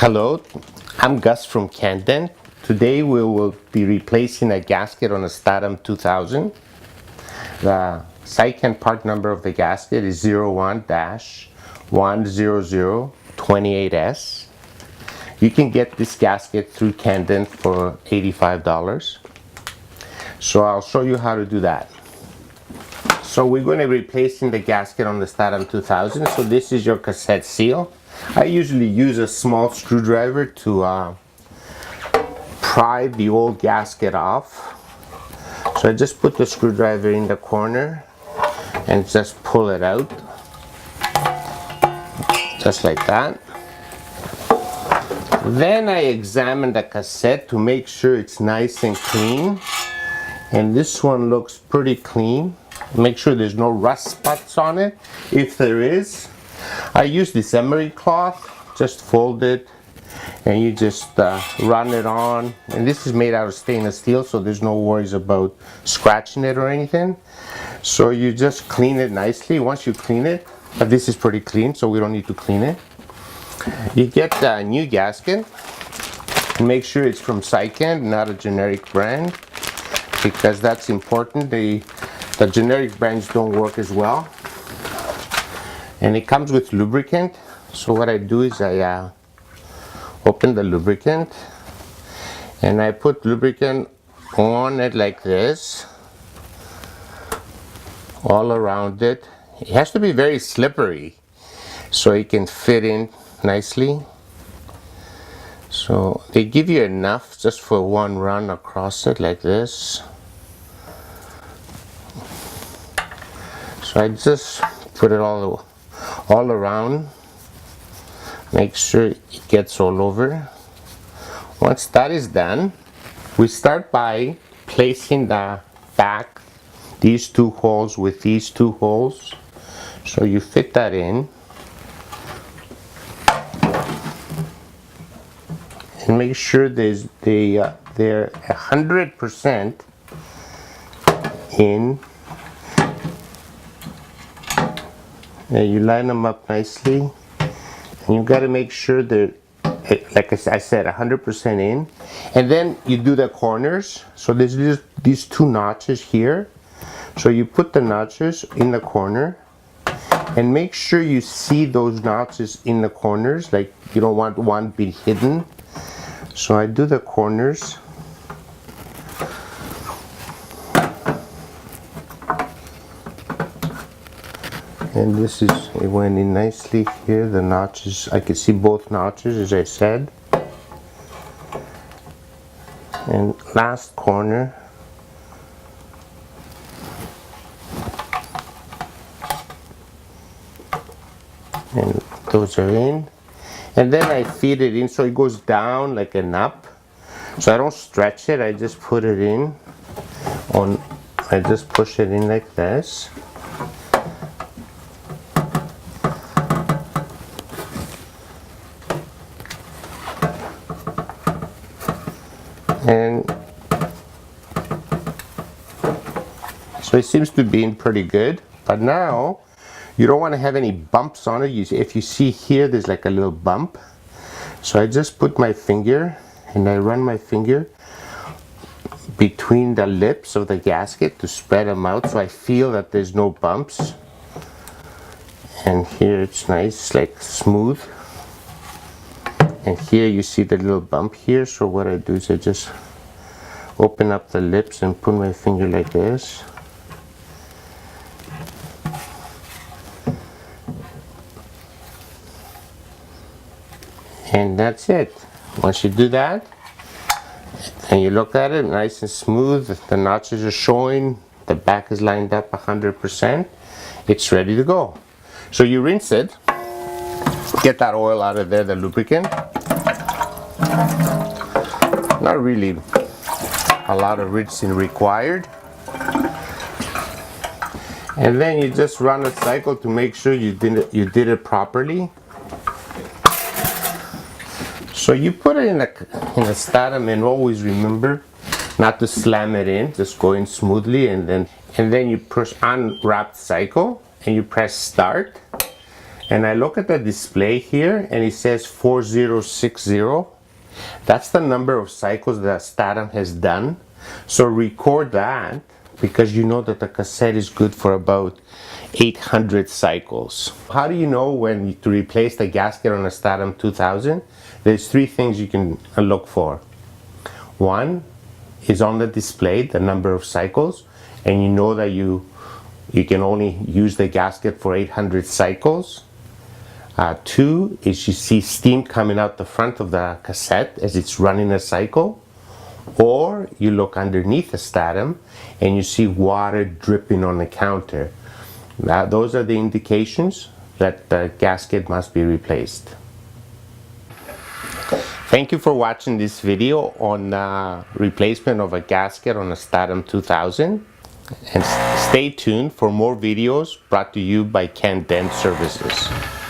Hello, I'm Gus from Candent. Today we will be replacing a gasket on a Statim 2000. The site and part number of the gasket is 01-10028S. You can get this gasket through Candent for $85. So I'll show you how to do that. So we're going to be replacing the gasket on the Statim 2000. So this is your cassette seal. I usually use a small screwdriver to pry the old gasket off. So I just put the screwdriver in the corner and just pull it out, just like that. Then I examine the cassette to make sure it's nice and clean, and this one looks pretty clean. Make sure there's no rust spots on it. If there is, I use this emery cloth, just fold it and you just run it on, and this is made out of stainless steel, so there's no worries about scratching it or anything. So you just clean it nicely. Once you clean it, but this is pretty clean, so we don't need to clean it. You get a new gasket, make sure it's from Sycand, not a generic brand, because that's important. The generic brands don't work as well. And it comes with lubricant. So what I do is I open the lubricant and I put lubricant on it like this, all around it. It has to be very slippery so it can fit in nicely. So they give you enough just for one run across it like this. So I just put it all around, make sure it gets all over. Once that is done, we start by placing the back, these two holes with these two holes. So you fit that in and make sure they're 100% in. You line them up nicely, and you've got to make sure they're, like I said, 100% in. And then you do the corners. So there's these two notches here. So you put the notches in the corner, and make sure you see those notches in the corners. Like, you don't want one be hidden. So I do the corners. And this is, it went in nicely here, the notches. I can see both notches, as I said. And last corner. And those are in. And then I feed it in so it goes down like an up. So I don't stretch it, I just put it in on, I just push it in like this. And so it seems to be in pretty good, but now you don't want to have any bumps on it. If you see here, there's like a little bump. So I just put my finger and I run my finger between the lips of the gasket to spread them out, so I feel that there's no bumps. And here it's nice, like smooth. And here you see the little bump here. So what I do is I just open up the lips and put my finger like this. And that's it. Once you do that, and you look at it, nice and smooth, the notches are showing, the back is lined up 100%, it's ready to go. So you rinse it, get that oil out of there, the lubricant. Not really a lot of rinsing required. And then you just run a cycle to make sure you did it properly. So you put it in a Statim, and always remember not to slam it in, just go in smoothly, and then you push unwrap cycle and you press start. And I look at the display here and it says 4060. That's the number of cycles that Statim has done. So record that, because you know that the cassette is good for about 800 cycles. How do you know when to replace the gasket on a Statim 2000? There's three things you can look for. One is on the display, the number of cycles, and you know that you can only use the gasket for 800 cycles. Two is you see steam coming out the front of the cassette as it's running a cycle. Or you look underneath the Statim and you see water dripping on the counter. Those are the indications that the gasket must be replaced. Thank you for watching this video on replacement of a gasket on a Statim 2000. And stay tuned for more videos brought to you by Candent Services.